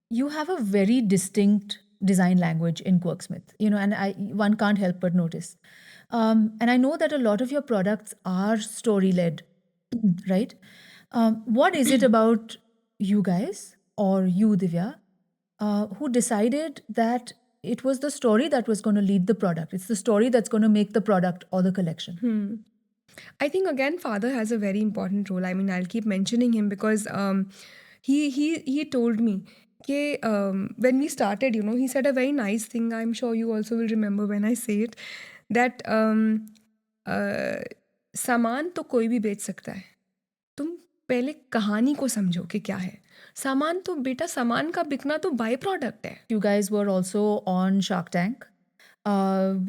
you have a very distinct design language in Quirksmith, and one can't help but notice. And I know that a lot of your products are story led, right? What is it about you guys or you, Divya, who decided that it was the story that was going to lead the product? It's the story that's going to make the product or the collection. I think again, father has a very important role. I mean, I'll keep mentioning him because he told me when we started, he said a very nice thing. I'm sure you also will remember when I say it, that uh, सामान तो कोई भी बेच सकता है, तुम पहले कहानी को समझो कि क्या है सामान। तो बेटा सामान का बिकना तो बाय प्रोडक्ट है। You guys were also on Shark Tank.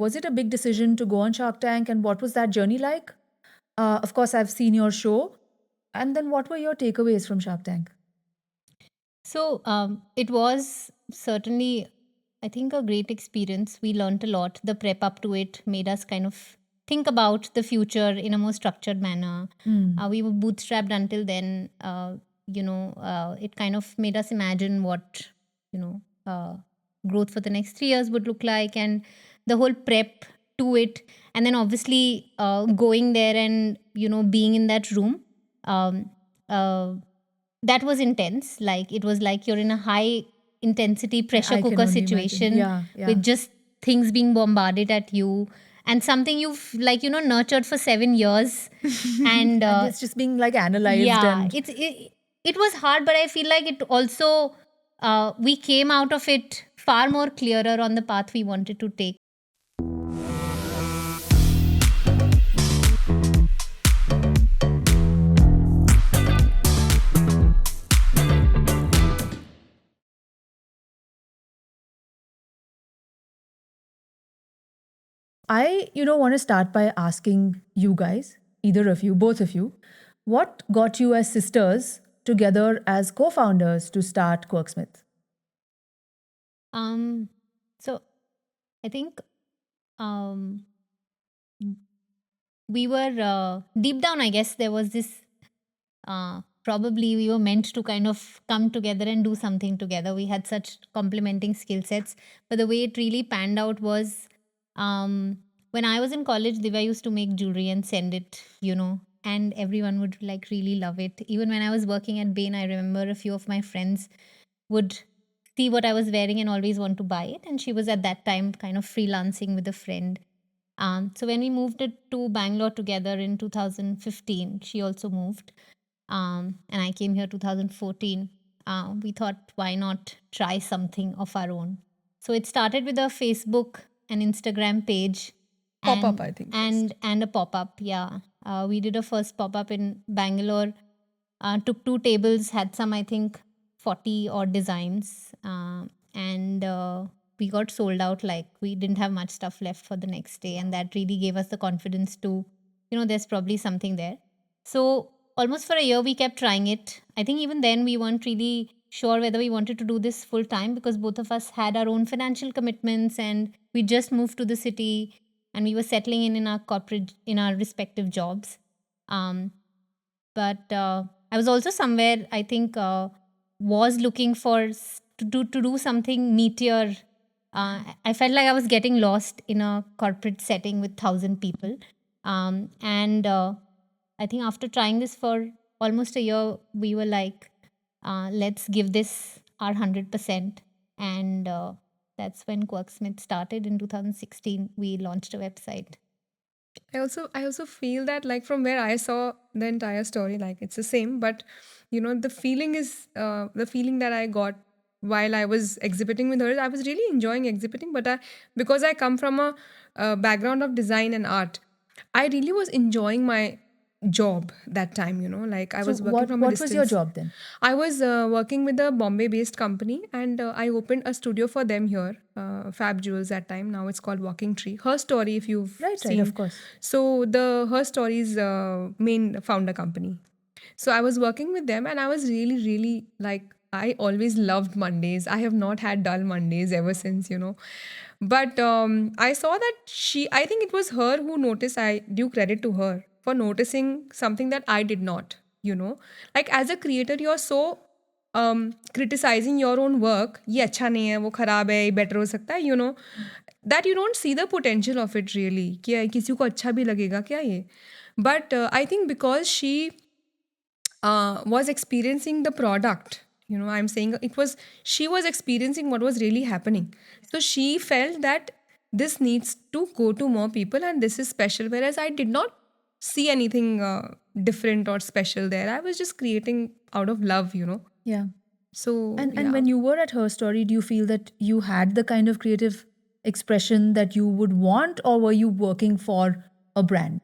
Was it a big decision to go on Shark Tank, and what was that journey like? Of course, I've seen your show. And then what were your takeaways from Shark Tank? So it was certainly, I think, a great experience. We learned a lot. The prep up to it made us kind of think about the future in a more structured manner. We were bootstrapped until then. It kind of made us imagine what, growth for the next 3 years would look like, and the whole prep to it. And then obviously going there and, being in that room. Um, uh, that was intense. Like it was like you're in a high intensity pressure I can cooker only imagine. situation Yeah, yeah. with just things being bombarded at you and something you've nurtured for 7 years. And And it's just being like analyzed yeah, and it was hard, but I feel like it also we came out of it far more clearer on the path we wanted to take. I, want to start by asking you guys, either of you, both of you, what got you as sisters together as co-founders to start Quirksmith? So I think um, we were deep down, I guess there was this probably we were meant to kind of come together and do something together. We had such complementing skill sets, but the way it really panned out was when I was in college, Divya used to make jewelry and send it, and everyone would like really love it. Even when I was working at Bain, I remember a few of my friends would see what I was wearing and always want to buy it. And she was at that time kind of freelancing with a friend. So when we moved it to Bangalore together in 2015, she also moved, and I came here 2014. We thought, why not try something of our own? So it started with a Facebook and Instagram page, Pop-up, and I think. and a pop up. Yeah, we did a first pop up in Bangalore. Took 2 tables, had some, I think, 40 odd designs, and we got sold out. Like we didn't have much stuff left for the next day, and that really gave us the confidence to, there's probably something there. So almost for a year we kept trying it. I think even then we weren't really sure whether we wanted to do this full time because both of us had our own financial commitments and we just moved to the city and we were settling in our respective jobs. Um, but I was also somewhere, I think, was looking to do something meteor. I felt like I was getting lost in a corporate setting with 1,000 people, and I think after trying this for almost a year, we were like, let's give this our 100%. And that's when Quirksmith started in 2016. We launched a website. I also feel that like from where I saw the entire story, like it's the same, but the feeling is the feeling that I got while I was exhibiting with her. I was really enjoying exhibiting, but because I come from a background of design and art, I really was enjoying my job that time. Like I So was working from a what was your distance. job then? I was working with a Bombay-based company, and I opened a studio for them here, Fab Jewels that time. Now it's called Walking Tree. Her story, if you've Right, of seen, course. so her story's main founder company. So I was working with them, and I was really, really like I always loved Mondays. I have not had dull Mondays ever since. But I saw that I think it was her who noticed. I due credit to her for noticing something that I did not. Like as a creator, you're so criticizing your own work, ये अच्छा नहीं है, वो खराब है, ये better हो सकता है, you know, that you don't see the potential of it really, कि किसी को अच्छा भी लगेगा क्या ये. But I think because she was experiencing the product, you know, I'm saying she was experiencing what was really happening. So she felt that this needs to go to more people and this is special, whereas I did not see anything different or special there. I was just creating out of love, you know. Yeah. So And yeah. when you were at Her Story, do you feel that you had the kind of creative expression that you would want, or were you working for a brand?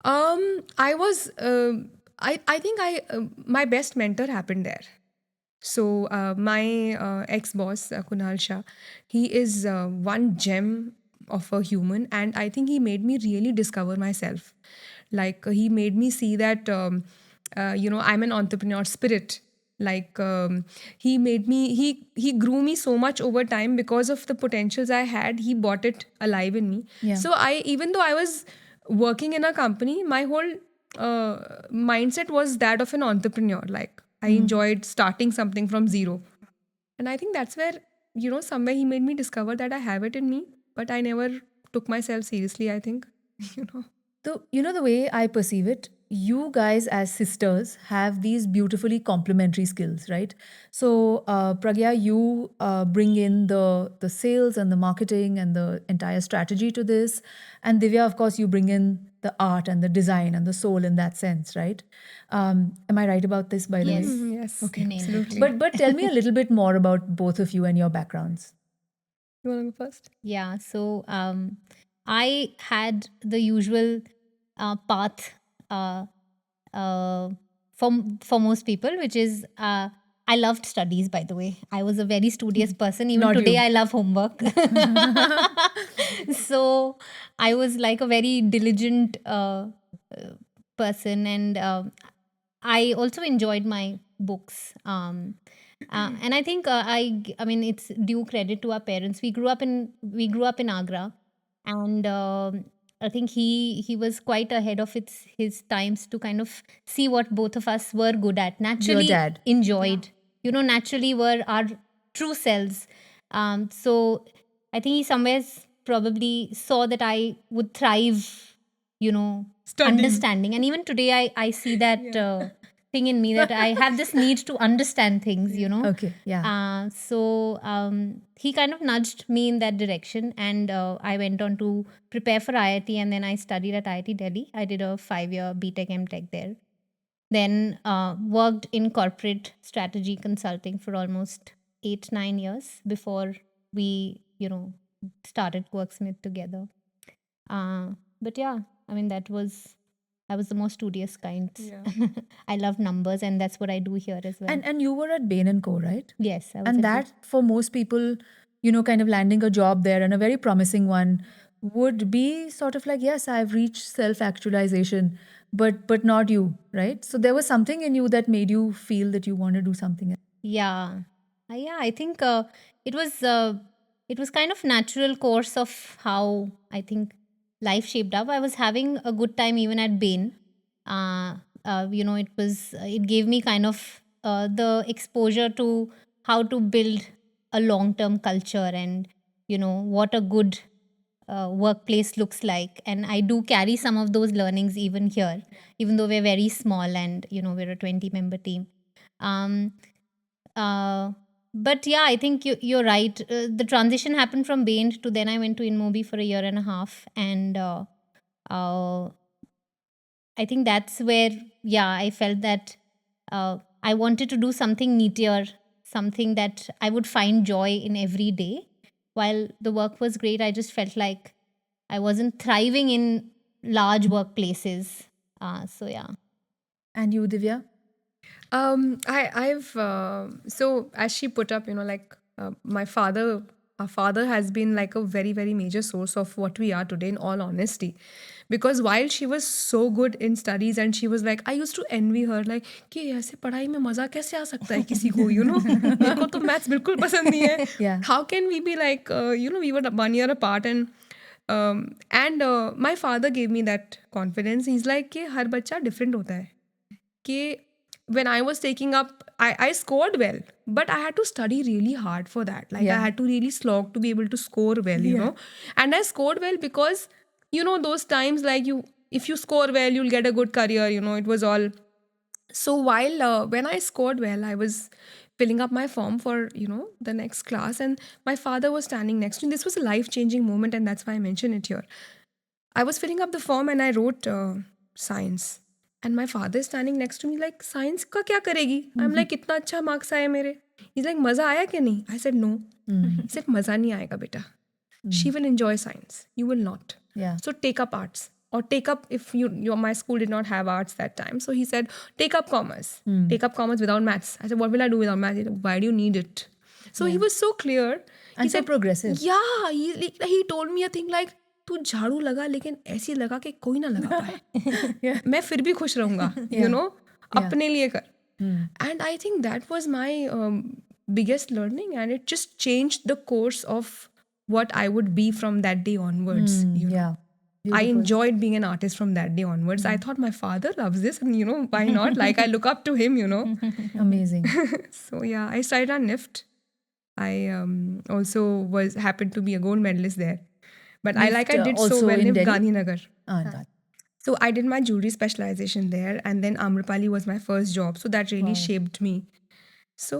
I was I think my best mentor happened there. So my ex-boss Kunal Shah, he is one gem of a human, and I think he made me really discover myself. Like he made me see that you know, I'm an entrepreneur spirit. Like he made me he grew me so much over time because of the potentials I had. He brought it alive in me. Yeah. So even though I was working in a company, my whole mindset was that of an entrepreneur. Like I enjoyed starting something from zero. And I think that's where, you know, somewhere he made me discover that I have it in me, but I never took myself seriously, I think. You know. So, you know, the way I perceive it, you guys as sisters have these beautifully complementary skills, right? So, Pragya, you bring in the sales and the marketing and the entire strategy to this. And Divya, of course, you bring in the art and the design and the soul in that sense, right? Am I right about this, by the Yes. way? Mhm, yes. Okay. You nailed it. Absolutely. But tell me a little bit more about both of you and your backgrounds. You want to go first? Yeah, so I had the usual path for most people, which is I loved studies. By the way, I was a very studious person. Even Not today, you. I love homework. So I was like a very diligent person, and I also enjoyed my books. And I think I mean it's due credit to our parents. We grew up in Agra, and I think he was quite ahead of his times to kind of see what both of us were good at. Naturally dad. enjoyed, naturally were our true selves. So I think he somewhere probably saw that I would thrive, Studying. understanding. And even today, I see that thing in me that I have this need to understand things, Okay, yeah. So he kind of nudged me in that direction, and I went on to prepare for IIT, and then I studied at IIT Delhi. I did a 5-year BTech MTech there. Then worked in corporate strategy consulting for almost 8-9 years before we, started Quirksmith together. But yeah, I mean I was the most studious kind. Yeah. I love numbers, and that's what I do here as well. And you were at Bain & Co, right? Yes, I was And at that, for most people, kind of landing a job there, and a very promising one, would be sort of like, yes, I've reached self-actualization, but not you, right? So there was something in you that made you feel that you want to do something else. Yeah. I think it was kind of natural course of how I think life shaped up. I was having a good time even at Bain. It gave me kind of the exposure to how to build a long-term culture, and what a good workplace looks like. And I do carry some of those learnings even here, even though we're very small and we're a 20-member team. But yeah, I think you're right. The transition happened from Bain to then I went to InMobi for a year and a half, and I think that's where I felt that I wanted to do something neater, something that I would find joy in every day. While the work was great, I just felt like I wasn't thriving in large workplaces. So yeah. And you, Divya? I've so as she put up, our father has been like a very, very major source of what we are today, in all honesty. Because while she was so good in studies, and she was like, I used to envy her, like, कि ऐसे पढ़ाई में मजा कैसे आ सकता है किसी को, मेरे को तो maths बिल्कुल पसंद नहीं है. Yeah. How can we be like, we were 1 year apart, and my father gave me that confidence. He's like कि हर बच्चा different होता है, कि when I was taking up, I scored well, but I had to study really hard for that. Like I Yeah. had to really slog to be able to score well, you Yeah. know. And I scored well because, you know, those times like if you score well, you'll get a good career, you know, it was all. So while when I scored well, I was filling up my form for, you know, the next class, and my father was standing next to me. This was a life-changing moment, and that's why I mention it here. I was filling up the form and I wrote science. And my father is standing next to me like, science का क्या करेगी? I'm like, कितना अच्छा marks आए मेरे. He's like, मज़ा आया क्या नहीं? I said, no. He said, मज़ा नहीं आएगा बेटा. She will enjoy science. You will not. Yeah. So take up arts. Or take up, if my school did not have arts that time. So he said, take up commerce. Take up commerce without maths. I said, what will I do without maths? He said, why do you need it? So he was so clear. And He so said, progressive. yeah, he told me a thing like, तू झाड़ू लगा लेकिन ऐसी लगा कि कोई ना लगा पाए. Yeah. मैं फिर भी खुश रहूंगा, Yeah. you know, Yeah. अपने लिए कर. Hmm. And I think that was my biggest learning, and it just changed the course of what I would be from that day onwards. You know? Yeah. I Beautiful. enjoyed being an artist from that day onwards. I thought my father loves this, and you know, why not? Like I look up to him, you know. Amazing. So yeah, I started on NIFT. I also happened to be a gold medalist there. But I NIFT, did also so well in in Delhi? Gandhinagar. God. So I did my jewelry specialization there, and then Amrapali was my first job. So that really Wow. shaped me. So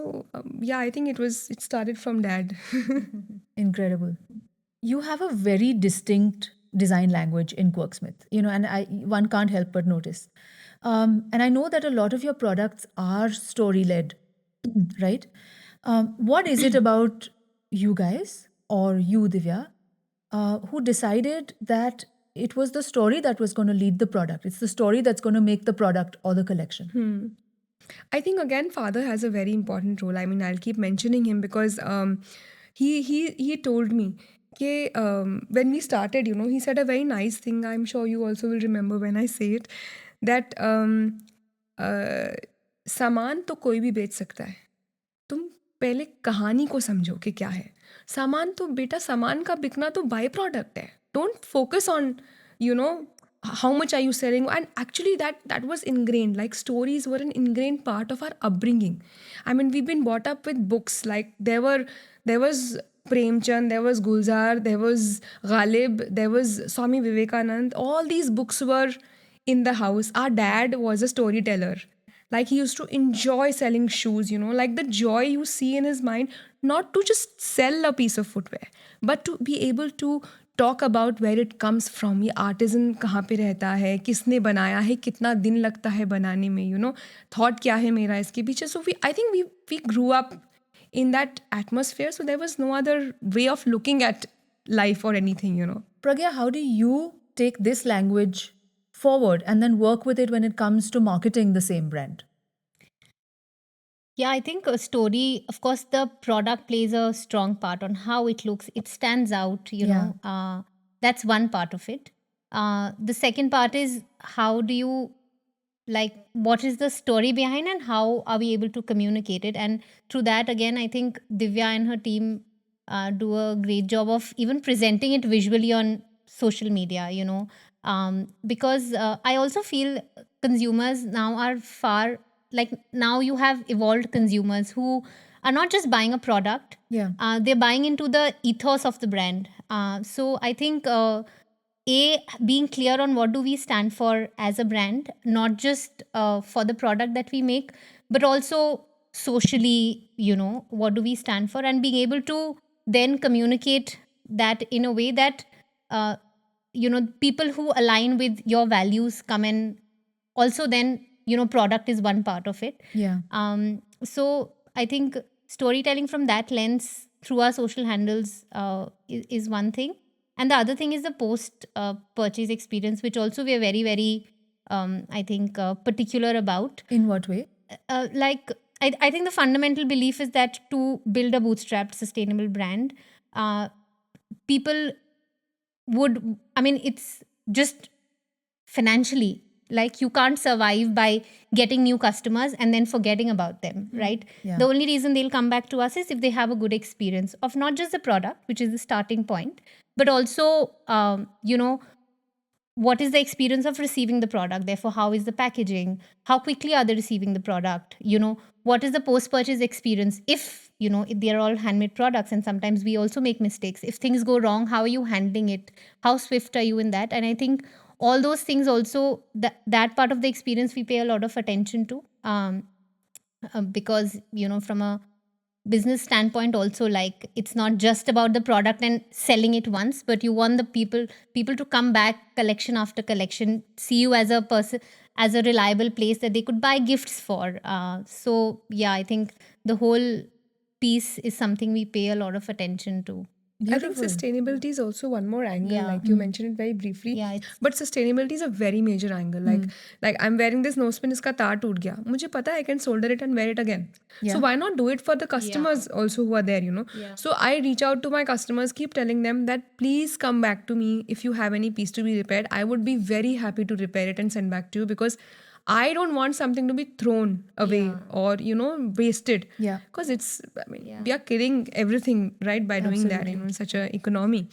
yeah, I think it started from dad. Incredible. You have a very distinct design language in Quirksmith, you know, and one can't help but notice. And I know that a lot of your products are story led, right? What is it about you guys or you, Divya, who decided that it was the story that was going to lead the product? It's the story that's going to make the product or the collection. I think again, father has a very important role. I mean, I'll keep mentioning him because he told me when we started, you know, he said a very nice thing. I'm sure you also will remember when I say it, that सामान तो कोई भी बेच सकता है. तुम पहले कहानी को समझो कि क्या है. सामान तो बेटा, सामान का बिकना तो बाय प्रोडक्ट है. Don't focus on, you know, how much are you selling. And actually that was ingrained. Like stories were an ingrained part of our upbringing. I mean, we've been brought up with books. Like there was Premchand, there was Gulzar, there was Ghalib, there was Swami Vivekanand. All these books were in the house. Our dad was a storyteller. Like he used to enjoy selling shoes, you know, like the joy you see in his mind, not to just sell a piece of footwear, but to be able to talk about where it comes from. ये artesian कहाँ पे रहता है, किसने बनाया है, कितना दिन लगता है बनाने में, you know, thought क्या है मेरा इसके पीछे. So I think we grew up in that atmosphere, so there was no other way of looking at life or anything, you know. Pragya, how do you take this language forward and then work with it when it comes to marketing the same brand? Yeah, I think a story, of course, the product plays a strong part on how it looks. It stands out, you Yeah. know. That's one part of it. The second part is how do you, like, what is the story behind and how are we able to communicate it? And through that, again, I think Divya and her team do a great job of even presenting it visually on social media, you know. Because I also feel consumers now are far, like, now you have evolved consumers who are not just buying a product, Yeah. they're buying into the ethos of the brand. So I think being clear on what do we stand for as a brand, not just for the product that we make, but also socially, you know, what do we stand for, and being able to then communicate that in a way that you know, people who align with your values come in. Also then, you know, product is one part of it. Yeah. So I think storytelling from that lens through our social handles is one thing. And the other thing is the post purchase experience, which also we are very, very, I think, particular about. In what way? Like, I think the fundamental belief is that to build a bootstrapped sustainable brand, people would, I mean, it's just financially, like you can't survive by getting new customers and then forgetting about them, right? Yeah. The only reason they'll come back to us is if they have a good experience of not just the product, which is the starting point, but also, you know, what is the experience of receiving the product? Therefore, how is the packaging? How quickly are they receiving the product? What is the post-purchase experience? If they are all handmade products, and sometimes we also make mistakes. If things go wrong, how are you handling it? How swift are you in that? And I think all those things also, that part of the experience we pay a lot of attention to. Because from a business standpoint also, like, it's not just about the product and selling it once, but you want the people to come back collection after collection, see you as a person, as a reliable place that they could buy gifts for. So yeah, I think the whole piece is something we pay a lot of attention to. I think Beautiful. sustainability is also one more angle, Yeah. like you mentioned it very briefly. Yeah, it's But sustainability is a very major angle. Like I'm wearing this nose pin, iska taar toot gaya. मुझे पता है I can solder it and wear it again. Yeah. So why not do it for the customers also who are there, Yeah. So I reach out to my customers, keep telling them that please come back to me if you have any piece to be repaired. I would be very happy to repair it and send back to you, because I don't want something to be thrown away or wasted. Yeah. Because we are killing everything, right, by doing that, in such a economy.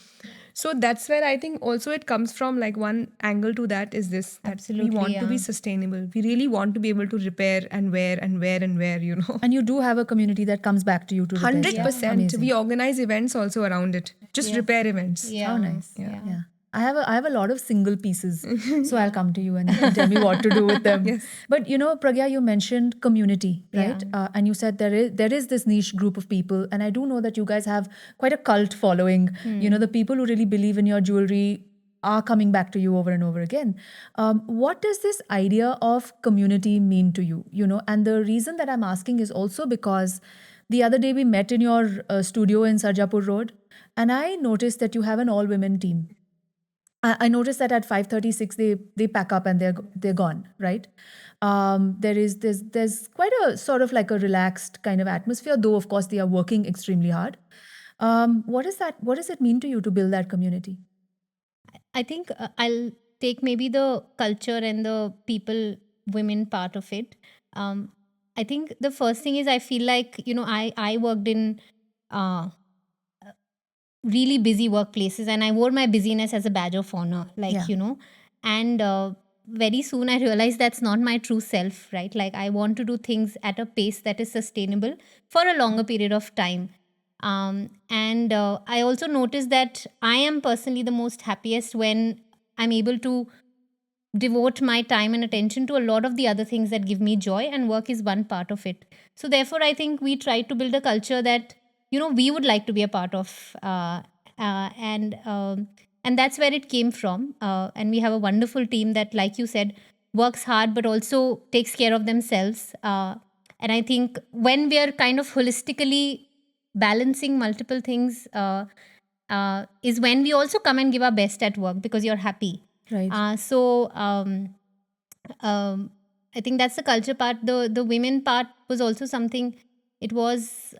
So that's where I think also it comes from, like, one angle to that is this, that Absolutely, we want to be yeah. sustainable. We really want to be able to repair and wear and wear and wear, And you do have a community that comes back to you to repair stuff. 100%. Amazing. We organize events also around it, just repair events. Yeah. How nice. Yeah. Yeah. I have a lot of single pieces, so I'll come to you and you can tell me what to do with them. Yes. But Pragya, you mentioned community, right? And you said there is this niche group of people, and I do know that you guys have quite a cult following. The people who really believe in your jewelry are coming back to you over and over again. What does this idea of community mean to you? And the reason that I'm asking is also because the other day we met in your studio in Sarjapur Road, and I noticed that you have an all-women team. I noticed that at 5:36 they pack up and they're gone, right? There's quite a sort of like a relaxed kind of atmosphere, though of course they are working extremely hard. What is that? What does it mean to you to build that community? I think I'll take maybe the culture and the people, women part of it. I think the first thing is, I feel like, I worked in really busy workplaces, and I wore my busyness as a badge of honor, Yeah. and very soon I realized that's not my true self, right? Like, I want to do things at a pace that is sustainable for a longer period of time. And I also noticed that I am personally the most happiest when I'm able to devote my time and attention to a lot of the other things that give me joy, and work is one part of it. So therefore, I think we try to build a culture that we would like to be a part of, and that's where it came from. And we have a wonderful team that, like you said, works hard but also takes care of themselves. And I think when we are kind of holistically balancing multiple things, is when we also come and give our best at work, because you're happy. Right. So I think that's the culture part. The women part was also something. It was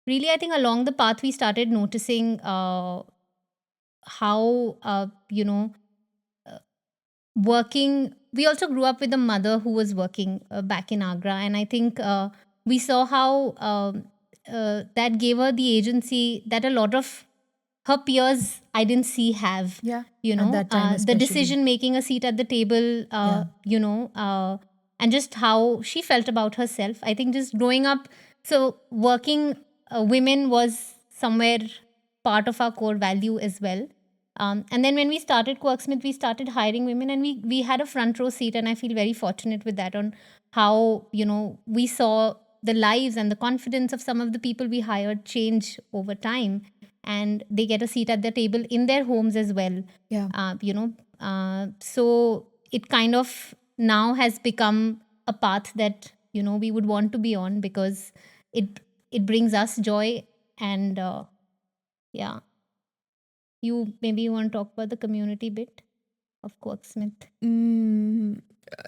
really, I think, along the path we started noticing how working. We also grew up with a mother who was working back in Agra, and I think we saw how that gave her the agency that a lot of her peers I didn't see have. Yeah. At that time The especially. decision making, a seat at the table, and just how she felt about herself. I think just growing up, so working women was somewhere part of our core value as well. And then when we started Quirksmith, we started hiring women, and we had a front row seat, and I feel very fortunate with that, on how we saw the lives and the confidence of some of the people we hired change over time, and they get a seat at the table in their homes as well. Yeah. So it kind of now has become a path that we would want to be on, because it brings us joy. And yeah, you want to talk about the community bit of Quirksmith?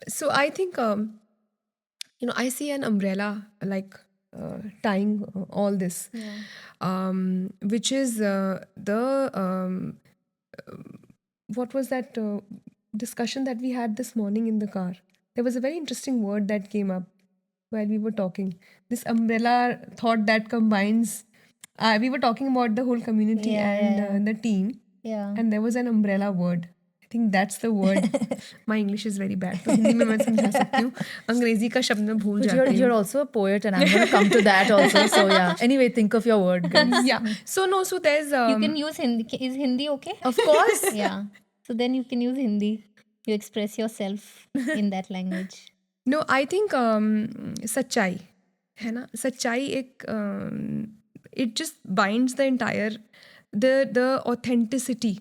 So I think I see an umbrella, like, tying all this, which is what was that discussion that we had this morning in the car? There was a very interesting word that came up while we were talking. This umbrella thought that combines. We were talking about the whole community and the team. Yeah. and there was an umbrella word. I think that's the word. My English is very bad. तो हिंदी में मैं समझा सकती हूँ. अंग्रेजी का शब्द मैं भूल But जाती you're हूँ. also a poet, and I'm going to come to that also. So yeah. Anyway, think of your word, guys. Yeah. So no. So there's You can use Hindi. Is Hindi okay? Of course. Yeah. So then you can use Hindi. You express yourself in that language. No, I think सच्चाई है ना. सच्चाई एक it just binds the entire the authenticity.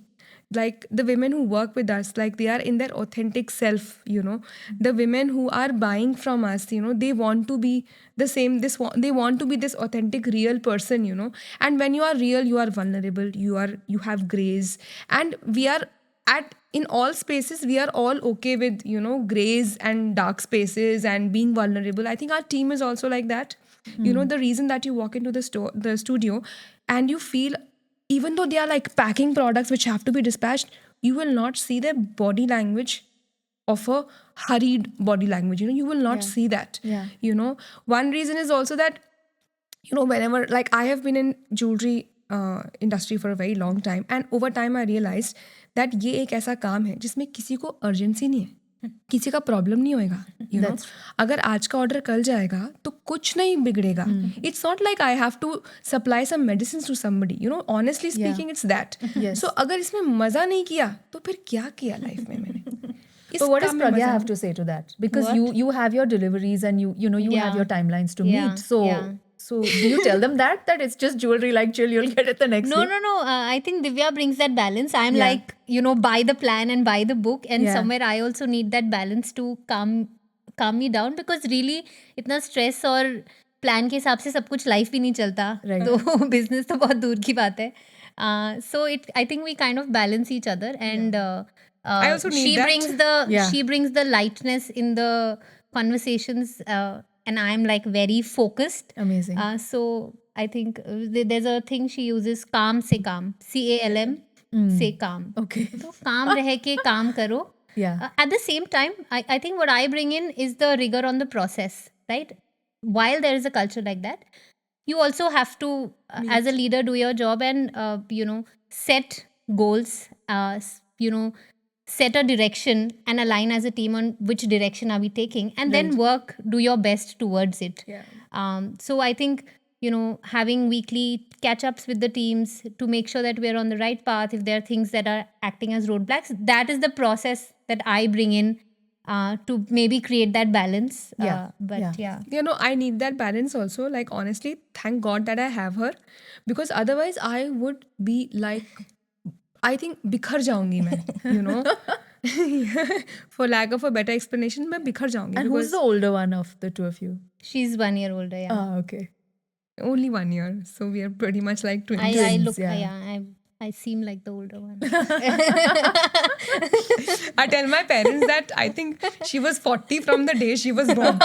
Like the women who work with us, like they are in their authentic self, you know. The women who are buying from us, you know, they want to be the same. They want to be this authentic, real person, you know. And when you are real, you are vulnerable. You have grace, and we are in all spaces. We are all okay with, you know, grays and dark spaces and being vulnerable. I think our team is also like that. You know, the reason that you walk into the studio, and you feel, even though they are like packing products which have to be dispatched, you will not see their body language of a hurried body language. You know, you will not Yeah. see that. Yeah. You know, one reason is also that, you know, whenever, like, I have been in jewelry industry for a very long time, and over time I realized that ये एक ऐसा काम है जिसमें किसी को urgency नहीं है, किसी का प्रॉब्लम नहीं होएगा. You know, अगर आज का ऑर्डर कल जाएगा तो कुछ नहीं बिगड़ेगा. It's not like I have to supply some medicines to somebody. You know, honestly speaking, it's that. Yes. So अगर इसमें मजा नहीं किया तो फिर क्या किया लाइफ में मैंने? इस But what does काम में Pragya मजा have to say to that? Because What? you have your deliveries, and you know you have Yeah. your timelines to Yeah, meet. So yeah. so do you tell them that it's just jewelry, like chill, you'll get it the next No, day? no. I think Divya brings that balance. I'm Yeah. like, you know, buy the plan and buy the book. And Yeah. somewhere I also need that balance to calm me down, because really इतना stress और plan के हिसाब से सब कुछ life भी नहीं चलता. Right. तो business तो बहुत दूर की बात है. So I think we kind of balance each other, and I also need she that. brings the Yeah. she brings the lightness in the conversations, and I'm like very focused. Amazing. So I think there's a thing she uses, calm से calm, CALM से calm. Okay. तो calm रह के काम करो. Yeah. At the same time, I think what I bring in is the rigor on the process, right? While there is a culture like that, you also have to, as a leader, do your job and, you know, set goals, you know, set a direction and align as a team on which direction are we taking, and then work, do your best towards it. Yeah. So I think, you know, having weekly catch-ups with the teams to make sure that we're on the right path. If there are things that are acting as roadblocks, that is the process that I bring in to maybe create that balance. Yeah, But yeah. yeah. You know, I need that balance also. Like, honestly, thank God that I have her, because otherwise I would be like, I think बिखर जाऊंगी मैं, you know. For lack of a better explanation, मैं बिखर जाऊंगी. And who's the older one of the two of you? She's 1 year older, yeah. Ah, okay. Only 1 year, so we are pretty much like twins. I twins, look, yeah. yeah, I seem like the older one. I tell my parents that I think she was 40 from the day she was born.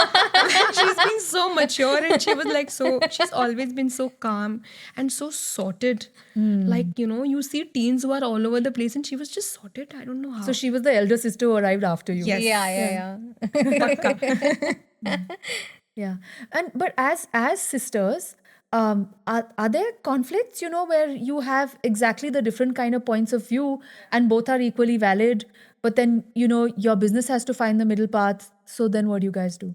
She's been so mature, and she was like, she's always been so calm and so sorted. Like, you know, you see teens who are all over the place, and she was just sorted. I don't know how. So she was the elder sister who arrived after you. Yes. Yeah. Yeah. And but as sisters, are there conflicts, you know, where you have exactly the different kind of points of view and both are equally valid, but then, you know, your business has to find the middle path. So then what do you guys do?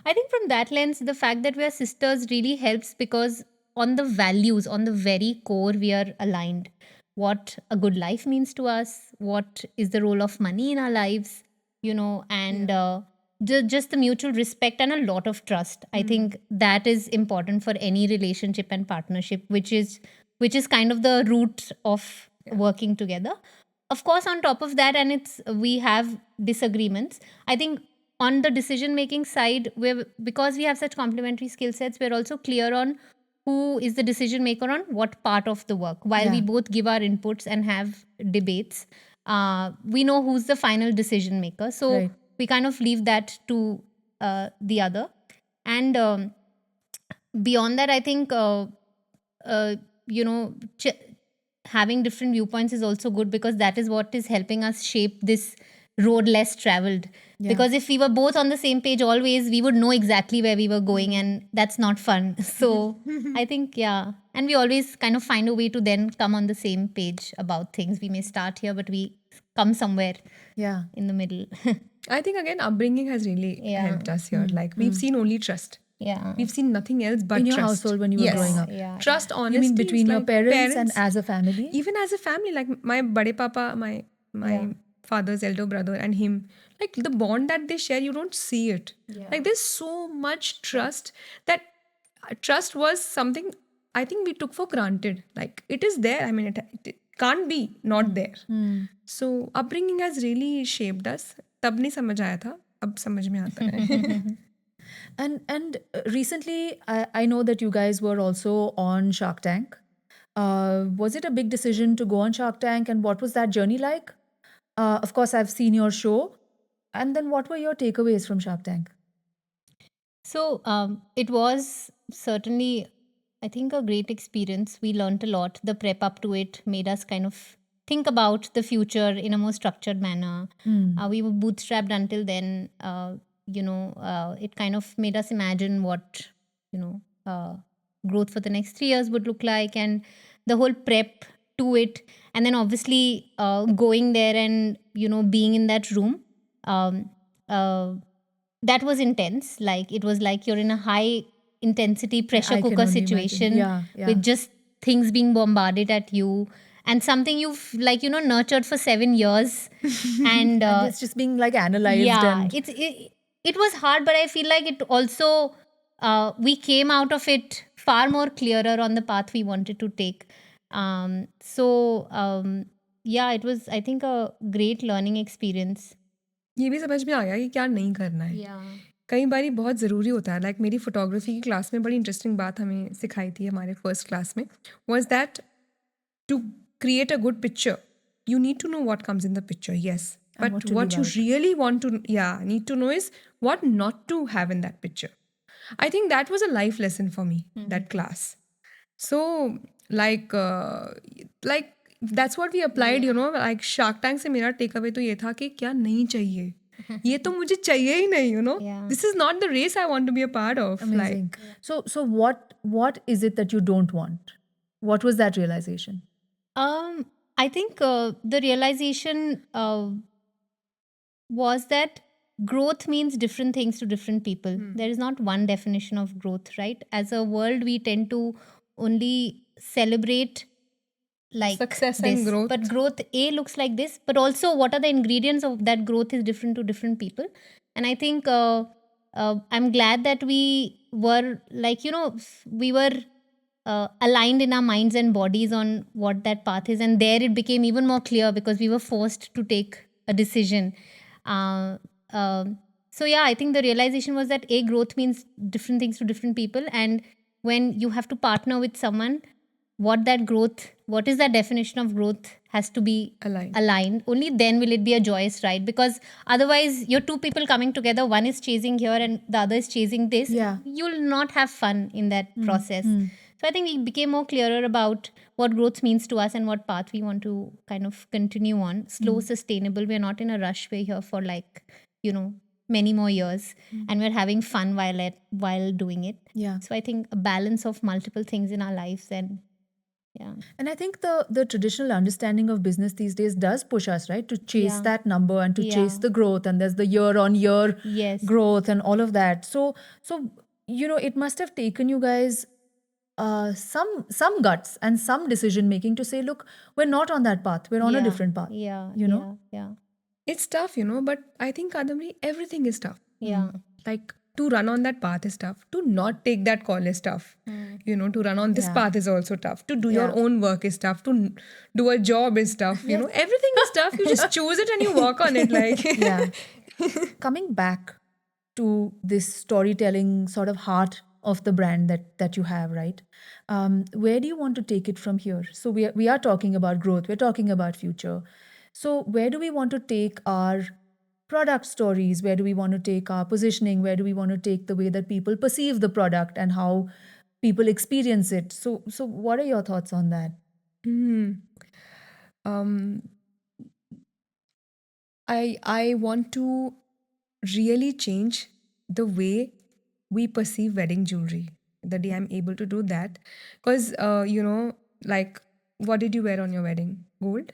I think from that lens, the fact that we are sisters really helps, because on the values, on the very core, we are aligned. What a good life means to us, what is the role of money in our lives, you know, and just the mutual respect and a lot of trust. I think that is important for any relationship and partnership, which is kind of the root of working together. Of course, on top of that, and we have disagreements. I think on the decision making side, because we have such complementary skill sets, we're also clear on who is the decision maker on what part of the work. While we both give our inputs and have debates, we know who's the final decision maker. So Right. we kind of leave that to the other. And beyond that, I think, you know, having different viewpoints is also good, because that is what is helping us shape this road less traveled. Yeah. Because if we were both on the same page always, we would know exactly where we were going, and that's not fun. So I think, yeah. And we always kind of find a way to then come on the same page about things. We may start here, but we come somewhere Yeah. in the middle. I think again, upbringing has really Yeah. helped us here. Like we've seen only trust. Yeah. We've seen nothing else but In your trust. household when you were Yes. growing up. Yeah. Trust, honesty. You mean is between your like parents and as a family? even as a family, like my bade papa, my Yeah. father's elder brother, and him, like the bond that they share, you don't see it. Yeah. Like there's so much trust that trust was something I think we took for granted. Like it is there. I mean, it can't be not there. So upbringing has really shaped us. तब नहीं समझ आया था, अब समझ में आता है. And recently, I know that you guys were also on Shark Tank. Was it a big decision to go on Shark Tank, and what was that journey like? Of course, I've seen your show. And then what were your takeaways from Shark Tank? So it was certainly, I think, a great experience. We learned a lot. The prep up to it made us kind of think about the future in a more structured manner. We were bootstrapped until then. It kind of made us imagine what, growth for the next 3 years would look like, and the whole prep to it. And then obviously going there and, being in that room. That was intense. Like it was like you're in a high intensity pressure I can cooker only imagine. situation Yeah. with just things being bombarded at you, and something you've nurtured for 7 years. And And it's just being like analyzed. yeah, And it was hard, but I feel like it also we came out of it far more clearer on the path we wanted to take. Yeah, it was, I think, a great learning experience. ये भी समझ में आ गया कि क्या नहीं करना है. कई बारी बहुत ज़रूरी होता है. लाइक मेरी फोटोग्राफी की क्लास में बड़ी इंटरेस्टिंग बात हमें सिखाई थी हमारे फर्स्ट क्लास में, was that to create a good picture you need to know what comes in the picture, yes, And but what to what leave you out. really want to need to know is what not to have in that picture. I think that was a life lesson for me, that class. So like that's what we applied, like Shark Tank से मेरा take away तो ये था कि क्या नहीं चाहिए, ये तो मुझे चाहिए ही नहीं, Yeah. this is not the race I want to be a part of. amazing. So what is it that you don't want? What was that realization? I think the realization was that growth means different things to different people. There is not one definition of growth, right? As a world, we tend to only celebrate like Success this, and growth. but growth looks like this, but also what are the ingredients of that growth is different to different people. And I think I'm glad that we were we were aligned in our minds and bodies on what that path is, and there it became even more clear because we were forced to take a decision. So yeah, I think the realization was that growth means different things to different people, and when you have to partner with someone, what is that definition of growth has to be aligned. Only then will it be a joyous ride, because otherwise you're two people coming together, one is chasing here and the other is chasing this. Yeah. You'll not have fun in that process. So I think we became more clearer about what growth means to us and what path we want to kind of continue on. Slow, sustainable. We're not in a rush. We're here for many more years, and we're having fun while doing it. Yeah. So I think a balance of multiple things in our lives, and yeah. And I think the traditional understanding of business these days does push us, right, to chase Yeah. that number and to Yeah. chase the growth, and there's the year-on-year Yes. growth and all of that. So it must have taken you guys some guts and some decision making to say, look, we're not on that path, we're on a Yeah. different path. Yeah. Yeah. It's tough, but I think, Kadamri, everything is tough. Yeah. Like, to run on that path is tough. To not take that call is tough. To run on this Yeah. path is also tough. To do your Yeah. own work is tough. To do a job is tough. Everything is tough. You just choose it and you work on it. Like, Yeah. Coming back to this storytelling sort of heart of the brand that you have, right? Where do you want to take it from here? So we are talking about growth, we're talking about future. So where do we want to take our product stories? Where do we want to take our positioning? Where do we want to take the way that people perceive the product and how people experience it? So what are your thoughts on that? um, I want to really change the way we perceive wedding jewelry. The day I'm able to do that, because like, what did you wear on your wedding? Gold.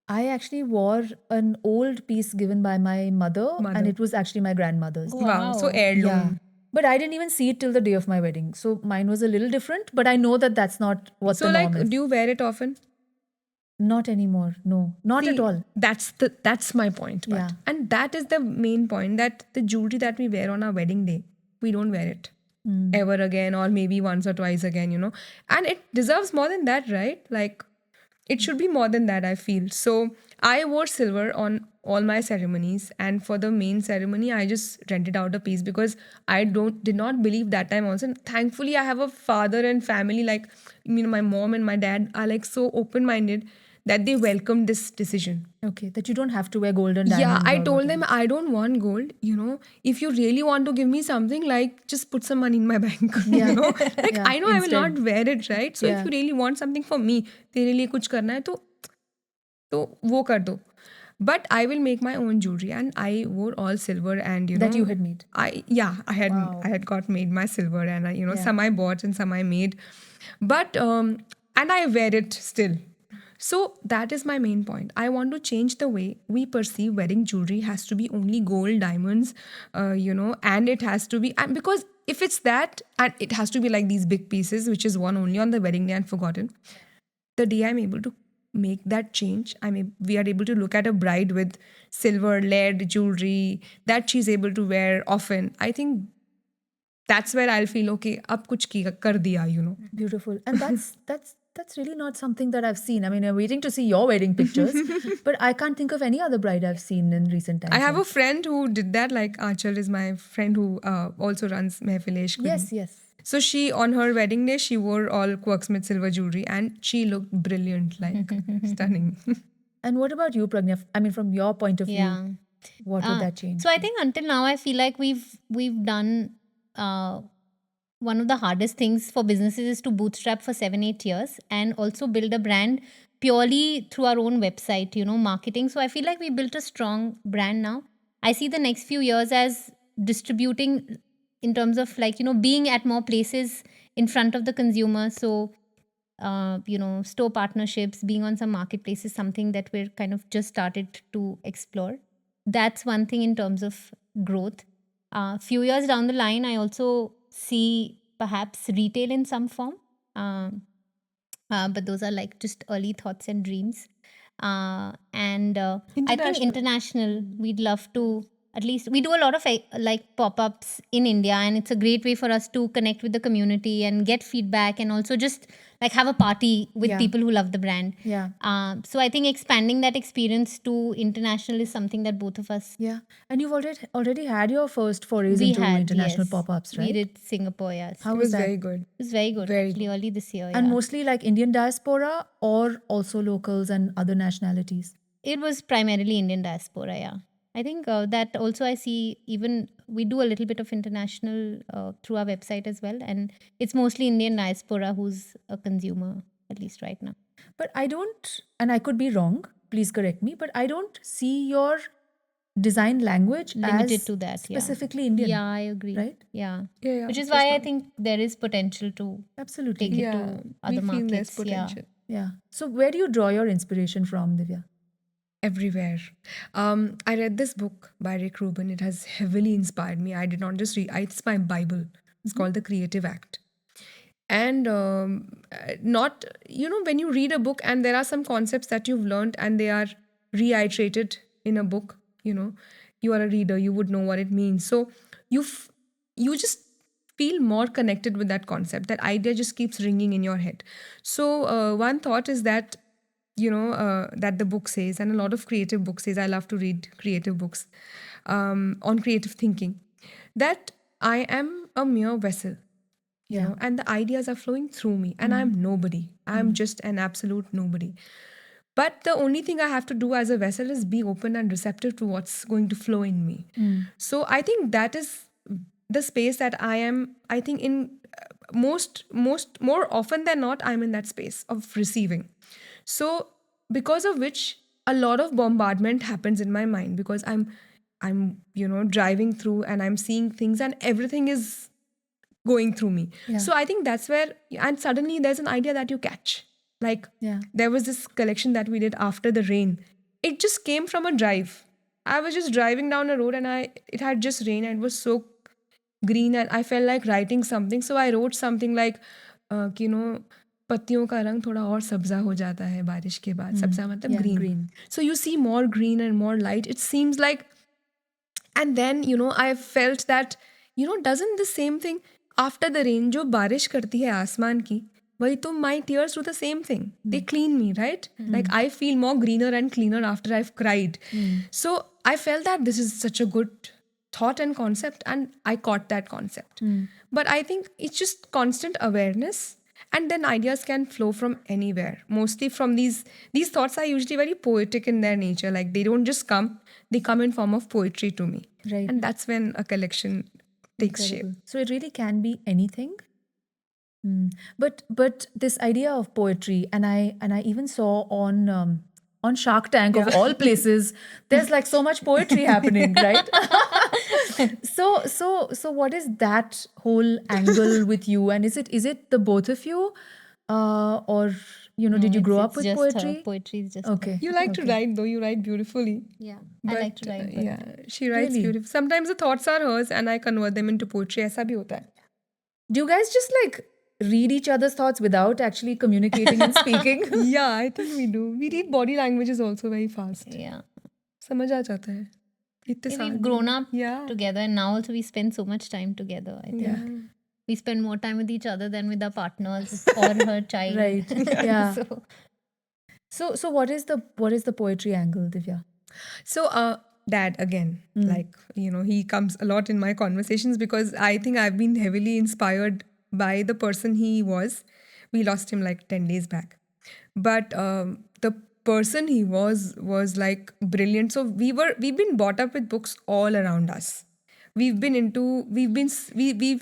I actually wore an old piece given by my mother, and Mother. it was actually my grandmother's. Wow. So Wow. heirloom. Yeah. But I didn't even see it till the day of my wedding. So mine was a little different, but I know that that's not what So the like, norm is. do you wear it often? Not anymore. No, not at See, all. that's my point. But Yeah. and that is the main point, that the jewelry that we wear on our wedding day, we don't wear it ever again, or maybe once or twice again. And it deserves more than that, right? Like, it should be more than that, I feel. So I wore silver on all my ceremonies, and for the main ceremony I just rented out a piece, because I did not believe that time also. And thankfully I have a father and family, like, my mom and my dad are like so open minded that they welcomed this decision. Okay, that you don't have to wear gold and Yeah, diamonds. I or told them whatever. I don't want gold. If you really want to give me something, like, just put some money in my bank. Yeah. Like, Yeah, I know I will not instead. wear it, right? So if Yeah. you really want something for me, तेरे लिए कुछ करना है तो वो कर दो. But I will make my own jewelry, and I wore all silver, and That you had made. I had Wow. I had got made my silver, and Yeah. some I bought and some I made, but and I wear it still. So that is my main point. I want to change the way we perceive wedding jewelry. Has to be only gold, diamonds, and it has to be, and because if it's that, and it has to be like these big pieces, which is worn only on the wedding day and forgotten. The day I'm able to make that change, we are able to look at a bride with silver layered jewelry that she's able to wear often. I think that's where I'll feel okay. Ab kuch kar diya. Beautiful. And that's really not something that I've seen. I mean, I'm waiting to see your wedding pictures, but I can't think of any other bride I've seen in recent times. I have a friend who did that. Like, Achal is my friend who also runs Mehfilesh. Yes, yes. So she, on her wedding day, she wore all Quirksmith silver jewelry, and she looked brilliant, like stunning. And what about you, Pragnya? I mean, from your point of view, Yeah. what would that change? So I think until now I feel like we've done one of the hardest things for businesses is to bootstrap for 7-8 years and also build a brand purely through our own website, marketing. So I feel like we built a strong brand now. I see the next few years as distributing in terms of, like, being at more places in front of the consumer. So store partnerships, being on some marketplaces, something that we're kind of just started to explore. That's one thing in terms of growth. Few years down the line, I also see perhaps retail in some form. But those are like just early thoughts and dreams. And I think international, we'd love to, at least we do a lot of like pop-ups in India, and it's a great way for us to connect with the community and get feedback, and also just like have a party with Yeah. people who love the brand. Yeah. So I think expanding that experience to international is something that both of us Yeah. And you've already had your first forays we into had. international Yes, pop-ups, right? we did Singapore. Yes, How It was was that? very good. it was very good. Very Actually, early this year. And Yeah. mostly like Indian diaspora or also locals and other nationalities? It was primarily Indian diaspora, yeah. I think that also I see, even we do a little bit of international through our website as well. And it's mostly Indian diaspora who's a consumer, at least right now. But I don't, and I could be wrong, please correct me, but I don't see your design language Limited as to that, yeah. specifically Indian, Yeah, I agree. right? Yeah. Yeah, Which is just why I not. think there is potential to Absolutely. take it Yeah, to we other feel there's markets. Yeah. potential Yeah. So where do you draw your inspiration from, Divya? everywhere. I read this book by Rick Rubin. It has heavily inspired me. I did not just read. It's my Bible. It's called The Creative Act. And not, when you read a book and there are some concepts that you've learned and they are reiterated in a book, you are a reader, you would know what it means. So you just feel more connected with that concept. That idea just keeps ringing in your head. So one thought is that, that the book says, and a lot of creative books says, I love to read creative books on creative thinking, that I am a mere vessel. Yeah. And the ideas are flowing through me, and I'm nobody. I'm just an absolute nobody. But the only thing I have to do as a vessel is be open and receptive to what's going to flow in me. So I think that is the space that I am, I think, in more often than not, I'm in that space of receiving. So because of which, a lot of bombardment happens in my mind because I'm driving through and I'm seeing things and everything is going through me. Yeah. So I think that's where, and suddenly there's an idea that you catch. Like Yeah. there was this collection that we did after the rain. It just came from a drive. I was just driving down a road and it had just rained and it was so green and I felt like writing something. So I wrote something like, पत्तियों का रंग थोड़ा और सब्जा हो जाता है बारिश के बाद. सब्जा मतलब Yeah, green. green. So you see more green and more light. It seems like, and then I felt that doesn't the same thing after the rain जो बारिश करती है आसमान की वही तो my tears do the same thing. They clean me, right? Like I feel more greener and cleaner after I've cried. So I felt that this is such a good thought and concept and I caught that concept. But I think it's just constant awareness and then ideas can flow from anywhere. Mostly from these thoughts are usually very poetic in their nature. Like they don't just come, they come in form of poetry to me. Right. And that's when a collection takes shape. Incredible. So it really can be anything. But this idea of poetry, and I even saw on Shark Tank of all places, there's like so much poetry happening, right? So what is that whole angle with you? And is it the both of you, or did you grow up with just poetry? Her. Poetry is just Okay. You like to write though, you write beautifully. her. Yeah, But, I like to write. But yeah, she writes Really? beautifully. Sometimes the thoughts are hers and I convert them into poetry. ऐसा भी होता है. Do you guys just like read each other's thoughts without actually communicating and speaking? Yeah, I think we do. We read body languages also very fast. yeah, समझ आ जाता है. इतने we've साल grown up Yeah. together, and now also we spend so much time together. I think Yeah. we spend more time with each other than with our partners or her child. Right. Yeah. So So what is the poetry angle, Divya? So, Dad, again, like, he comes a lot in my conversations because I think I've been heavily inspired by the person he was. We lost him like 10 days back. But the person he was like brilliant. So we've been brought up with books all around us. We've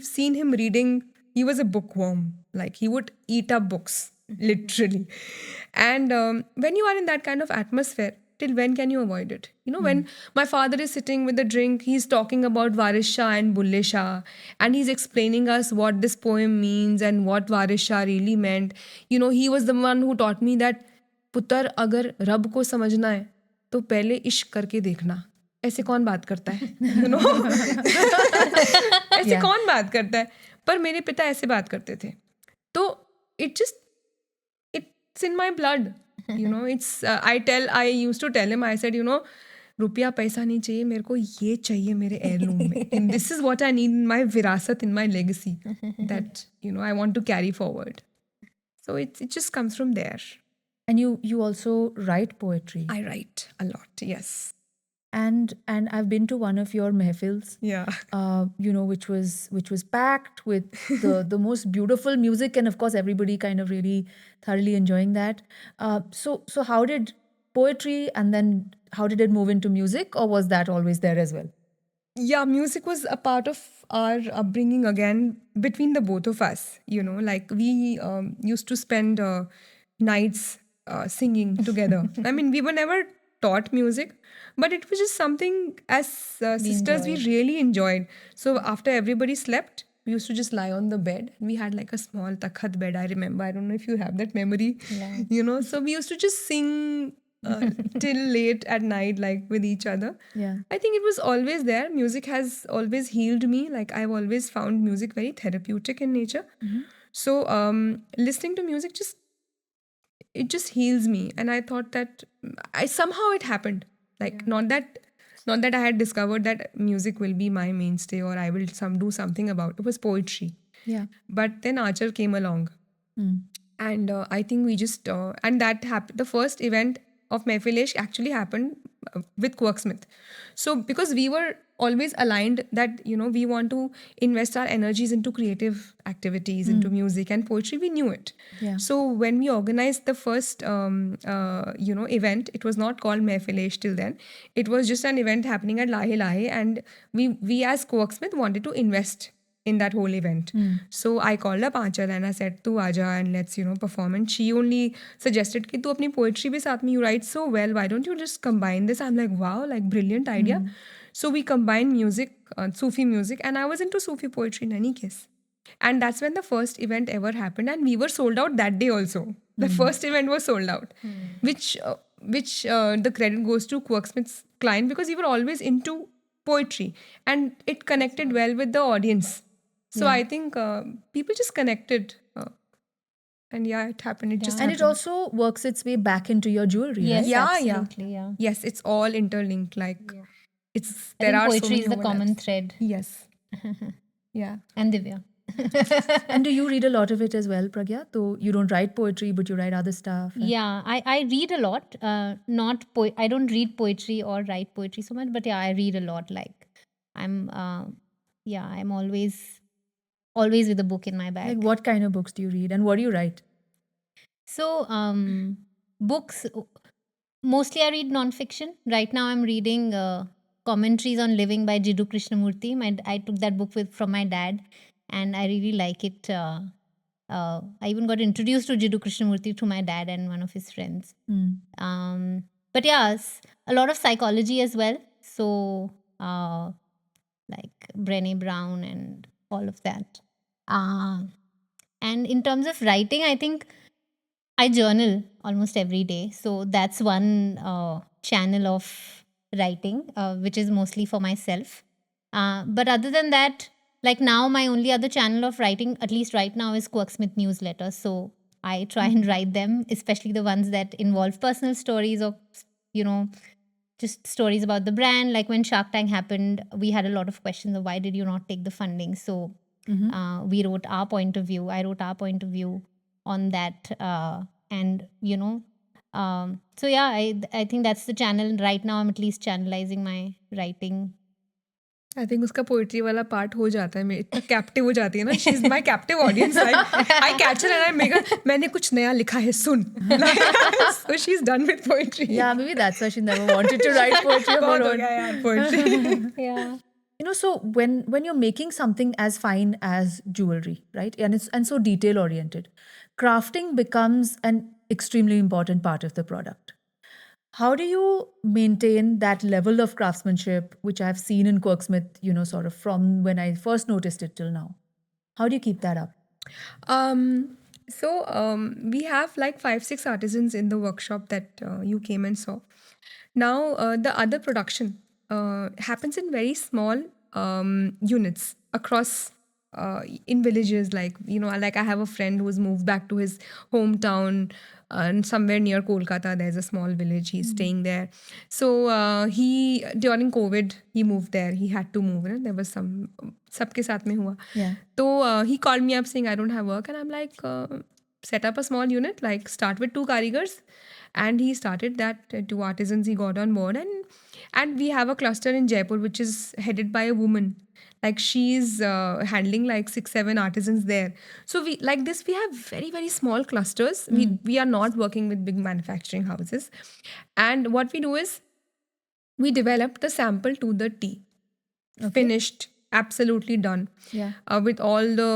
seen him reading. He was a bookworm. Like he would eat up books, literally. And when you are in that kind of atmosphere, till when can you avoid it? When my father is sitting with a drink, he's talking about Waris Shah and Bulle Shah, and he's explaining us what this poem means and what Waris Shah really meant. He was the one who taught me that पुत्र अगर रब को समझना है तो पहले इश्क करके देखना. ऐसे कौन बात करता है? ऐसे कौन बात करता है? पर मेरे पिता ऐसे बात करते थे. तो it's in my blood. It's I used to tell him, I said, रुपया पैसा नहीं चाहिए, मेरे को ये चाहिए मेरे heirloom में. And this is what I need in my virasat, in my legacy that I want to carry forward. So it just comes from there. And you also write poetry. I write a lot, yes. And I've been to one of your mehfils, Yeah. which was packed with the most beautiful music, and of course everybody kind of really thoroughly enjoying that. So how did poetry, and then how did it move into music, or was that always there as well? Yeah, music was a part of our upbringing again between the both of us. Like we used to spend nights singing together. I mean, we were never taught music, but it was just something as sisters we really enjoyed. So after everybody slept, we used to just lie on the bed. We had like a small takhat bed, I remember. I don't know if you have that memory. Yeah. So we used to just sing till late at night, like with each other. Yeah. I think it was always there. Music has always healed me. Like I've always found music very therapeutic in nature. So listening to music it just heals me. And I thought that somehow it happened. Like not that I had discovered that music will be my mainstay or I will do something about it. It was poetry. Yeah. But then Achar came along. And I think we just and that happened. The first event of Mehfil-e-Ishq actually happened with Quirksmith. So because we were always aligned that we want to invest our energies into creative activities, into music and poetry, we knew it. Yeah. So when we organized the first event, it was not called Mehfil-e-Ishq till then. It was just an event happening at Lahe Lahe, and we as Quirksmith wanted to invest in that whole event. So I called up Aanchal and I said, "Tu aaja and let's perform." And she only suggested कि तू अपनी poetry भी साथ में, you write so well, why don't you just combine this? I'm like, wow, like brilliant idea. So we combined music, Sufi music, and I was into Sufi poetry in any case. And that's when the first event ever happened, and we were sold out that day also. The first event was sold out, which the credit goes to Quirksmith's client, because we were always into poetry and it connected well with the audience. So I think people just connected, and yeah, it happened. It just And it happened. also works its way back into your jewelry, Yes, right? Yeah, absolutely, yeah. Yes, it's all interlinked. Like it's I there think are so poetry many is the common overlaps. thread. Yes. Yeah. And Divya. And do you read a lot of it as well, Pragya? Though you don't write poetry, but you write other stuff. Yeah, I read a lot. I don't read poetry or write poetry so much, but yeah, I read a lot. Like I'm I'm always with a book in my bag. Like, what kind of books do you read, and what do you write? So books, mostly I read non-fiction. Right now I'm reading Commentaries on Living by Jiddu Krishnamurti. I took that book from my dad, and I really like it. I even got introduced to Jiddu Krishnamurti through my dad and one of his friends. But yeah, a lot of psychology as well. So like Brené Brown and all of that. And in terms of writing, I think I journal almost every day. So that's one channel of writing, which is mostly for myself. But other than that, like now, my only other channel of writing, at least right now, is Quirksmith newsletters. So I try and write them, especially the ones that involve personal stories or, just stories about the brand. Like when Shark Tank happened, we had a lot of questions of why did you not take the funding? So we wrote our point of view. I wrote our point of view on that. And, so yeah, I think that's the channel. Right now, I'm at least channelizing my writing. I think उसका poetry वाला part हो जाता है, मैं इतना captive हो जाती है ना. She's my captive audience. I catch her and I make her, मैंने कुछ नया लिखा है, सुन. So she's done with poetry. Yeah, maybe that's why she never wanted to write poetry of बहुत her हो own. गया यार poetry. Yeah. So when you're making something as fine as jewelry, right, and so detail oriented, crafting becomes an extremely important part of the product. How do you maintain that level of craftsmanship, which I've seen in Quirksmith, sort of from when I first noticed it till now? How do you keep that up? So we have like 5-6 artisans in the workshop that you came and saw. Now the other production happens in very small units across in villages. Like like I have a friend who's moved back to his hometown, and somewhere near Kolkata there's a small village. He's staying there. So he during COVID he moved there. He had to move. There was some सबके साथ में हुआ. Yeah. So he called me up saying I don't have work, and I'm like, set up a small unit, like start with 2 karigars. And he started that. 2 artisans he got on board, and we have a cluster in Jaipur which is headed by a woman. Like she's handling like 6-7 artisans there. So we like this. We have very very small clusters. We are not working with big manufacturing houses, and what we do is we develop the sample to the T, finished, absolutely done. Yeah. With all the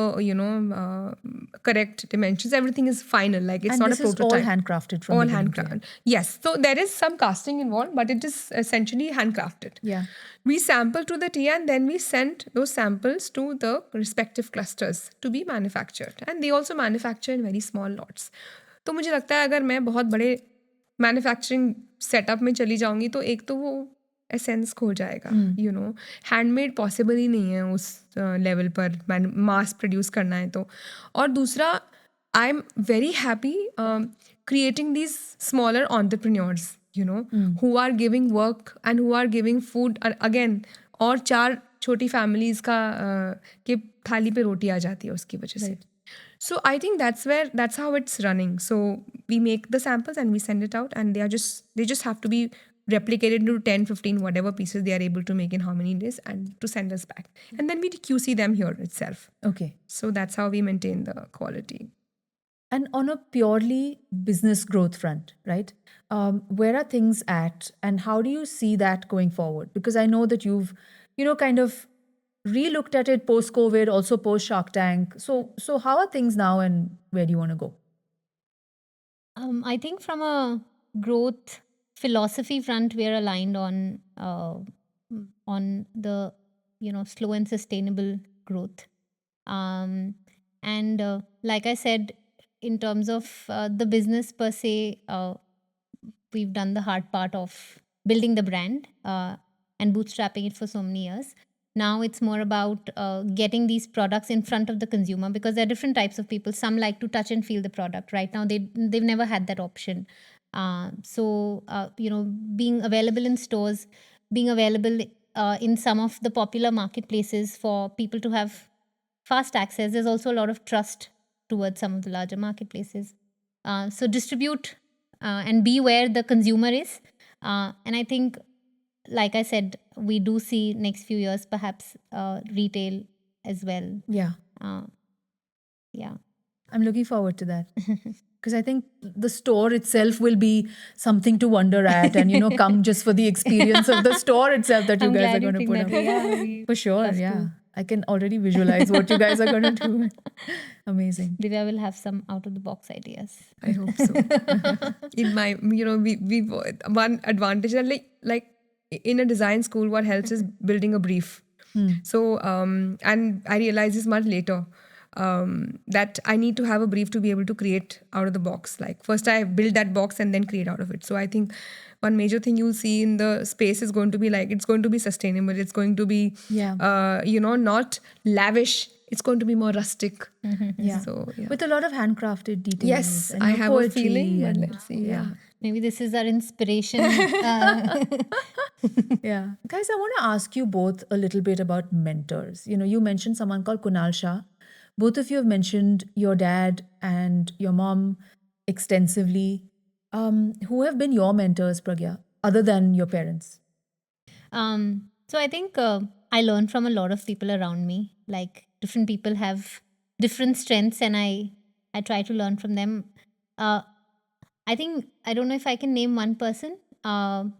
correct dimensions. Everything is final. Like it's And not this a is prototype. all handcrafted from All beginning to end. handcrafted. Yes. So there is some casting involved, but it is essentially handcrafted. Yeah. We sample to the T, and then we send those samples to the respective clusters to be manufactured. And they also manufacture in very small lots. तो मुझे लगता है अगर मैं बहुत बड़े manufacturing setup में चली जाऊंगी तो एक तो वो एसेंस खो जाएगा. हैंडमेड पॉसिबल ही नहीं है उस लेवल पर मास प्रोड्यूस करना है तो. और दूसरा, I am very happy creating these smaller entrepreneurs, who are giving work and who are giving food. Again, और 4 छोटी families का के थाली पे रोटी आ जाती है उसकी वजह से. So I think that's how it's running. So we make the samples and we send it out, and they just have to be replicated into 10-15 whatever pieces they are able to make in how many days, and to send us back. And then we QC them here itself. Okay. So that's how we maintain the quality. And on a purely business growth front, right? Where are things at, and how do you see that going forward? Because I know that you've, kind of re-looked at it post-COVID, also post-Shark Tank. So how are things now, and where do you want to go? I think from a growth philosophy front, we are aligned on the slow and sustainable growth. And like I said, in terms of the business per se, we've done the hard part of building the brand and bootstrapping it for so many years. Now it's more about getting these products in front of the consumer, because there are different types of people. Some like to touch and feel the product. Right now, they've never had that option. Being available in stores, being available in some of the popular marketplaces for people to have fast access. There's also a lot of trust towards some of the larger marketplaces. So distribute and be where the consumer is. And I think, like I said, we do see next few years perhaps retail as well. Yeah, Yeah. I'm looking forward to that. Because I think the store itself will be something to wonder at, and come just for the experience of the store itself that you I'm guys are glad you going to think put that up. way. Yeah, we For sure, love yeah. to. I can already visualize what you guys are going to do. Amazing. Divya will have some out of the box ideas. I hope so. In my, we one advantage that like in a design school, what helps is building a brief. So and I realized this much later, that I need to have a brief to be able to create out of the box. Like first I build that box and then create out of it. So I think one major thing you'll see in the space is going to be like, it's going to be sustainable. It's going to be, Yeah. not lavish. It's going to be more rustic. Yeah. So yeah. With a lot of handcrafted details. Yes, and I your have a poetry feeling, but and- let's see. Yeah. Maybe this is our inspiration. Yeah. Guys, I want to ask you both a little bit about mentors. You mentioned someone called Kunal Shah. Both of you have mentioned your dad and your mom extensively. Who have been your mentors, Pragya, other than your parents? So I think I learn from a lot of people around me. Like different people have different strengths, and I try to learn from them. I think I don't know if I can name one person. But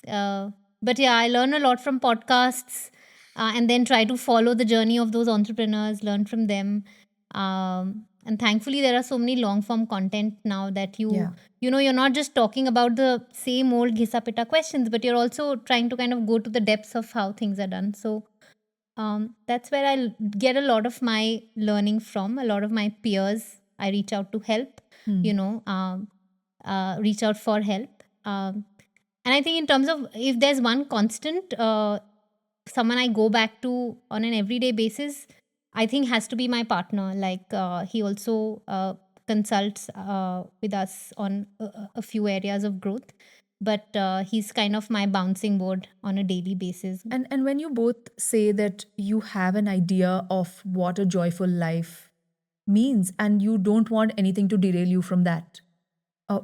yeah, I learn a lot from podcasts, and then try to follow the journey of those entrepreneurs, learn from them. And thankfully, there are so many long form content now that Yeah. you're not just talking about the same old Ghisa-Pita questions, but you're also trying to kind of go to the depths of how things are done. So that's where I get a lot of my learning from. A lot of my peers, I reach out to help, reach out for help. And I think in terms of, if there's one constant, someone I go back to on an everyday basis, I think has to be my partner. Like he also consults with us on a few areas of growth, but he's kind of my bouncing board on a daily basis. And when you both say that you have an idea of what a joyful life means and you don't want anything to derail you from that,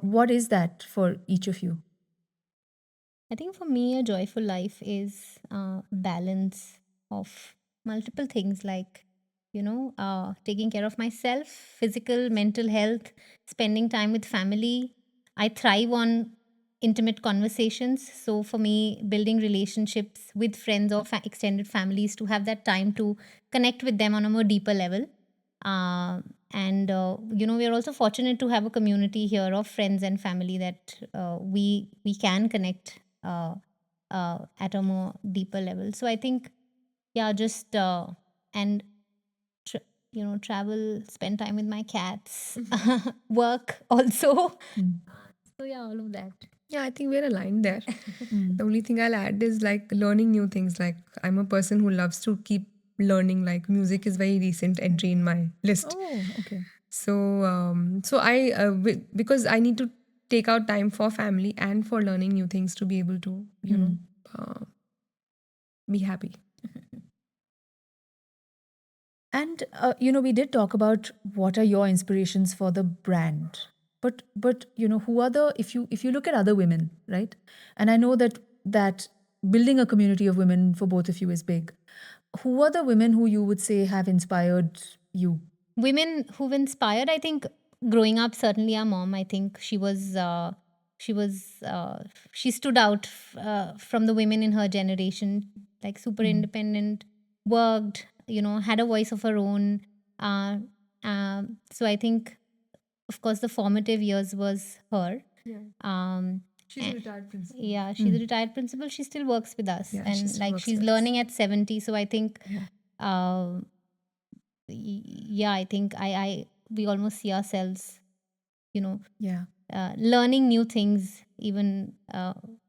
what is that for each of you? I think for me, a joyful life is balance of multiple things, like, taking care of myself, physical, mental health, spending time with family. I thrive on intimate conversations. So for me, building relationships with friends or extended families, to have that time to connect with them on a more deeper level. And we are also fortunate to have a community here of friends and family that we can connect at a more deeper level. So I think, yeah, just and travel, spend time with my cats, work also. So yeah, all of that. Yeah, I think we're aligned there. Mm. The only thing I'll add is like learning new things. Like I'm a person who loves to keep learning. Like music is very recent entry in my list. Oh, okay. So I because I need to take out time for family and for learning new things to be able to be happy. And we did talk about what are your inspirations for the brand, but who are the, if you look at other women, right? And I know that building a community of women for both of you is big. Who are the women who you would say have inspired you? Women who've inspired, I think, growing up, certainly our mom. I think she stood out from the women in her generation, like super independent, worked, had a voice of her own. Uh, so I think, of course, the formative years was her. Yeah. She's a And- retired principal. Yeah, she's a retired principal. She still works with us, Yeah, she and still like works she's with us. learning at 70. So I think, Yeah. yeah, I think we almost see ourselves, Yeah. learning new things even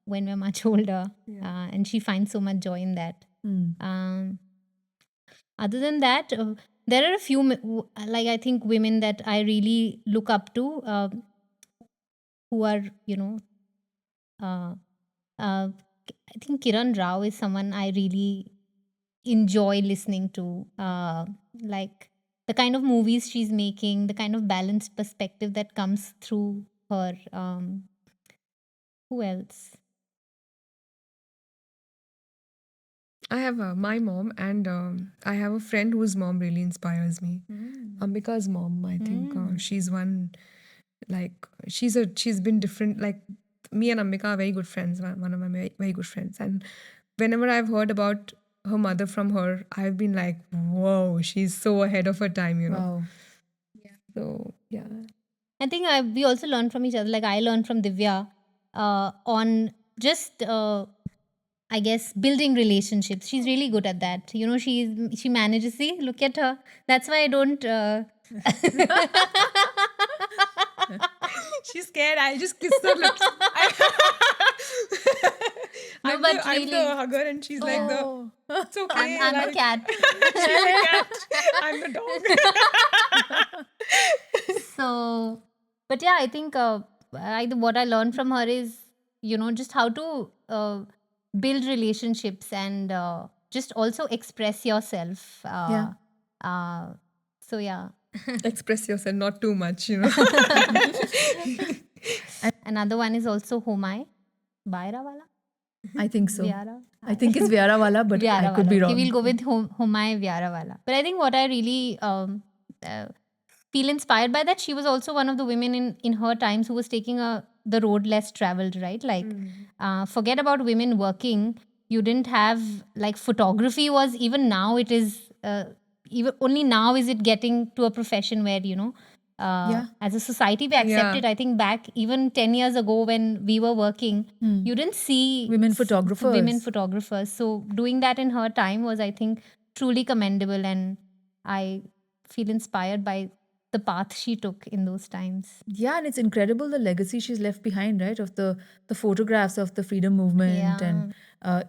when we're much older, Yeah. and she finds so much joy in that. Mm. Other than that, there are a few like I think women that I really look up to, who are uh, I think Kiran Rao is someone I really enjoy listening to. Like the kind of movies she's making, the kind of balanced perspective that comes through her. Who else? I have my mom, and I have a friend whose mom really inspires me. Ambika's mom, I think she's one, like she's been different. Like me and Ambika are very good friends. One of my very good friends, and whenever I've heard about her mother from her, I've been like, whoa, she's so ahead of her time, you know. Wow. So yeah, I think we also learn from each other. Like I learned from Divya on just I guess building relationships. She's really good at that. She manages. See, look at her. That's why I don't. she's scared. I just kiss her lips. No, I'm but I'm the really- hugger, and she's like the. Oh. It's okay. I'm the like, cat. she's the cat. I'm the dog. So, but yeah, I think what I learned from her is, just how to build relationships and just also express yourself. Yeah. So yeah. Express yourself, not too much, you know. Another one is also Homai. Bairawala? I think so. Vyara? I think it's Vyarawala, but I could be Vyarawala. wrong. Okay, we'll go with Homai Vyarawala. But I think what I really feel inspired by that, she was also one of the women in her times who was taking the road less traveled, right? Like, forget about women working. You didn't have, like, photography was, even now it is, even only now is it getting to a profession where, Yeah. as a society we accept Yeah. it. I think back even 10 years ago when we were working, you didn't see Women photographers. women photographers. So doing that in her time was, I think, truly commendable, and I feel inspired by the path she took in those times. Yeah, and it's incredible the legacy she's left behind, right? Of the photographs of the freedom movement, and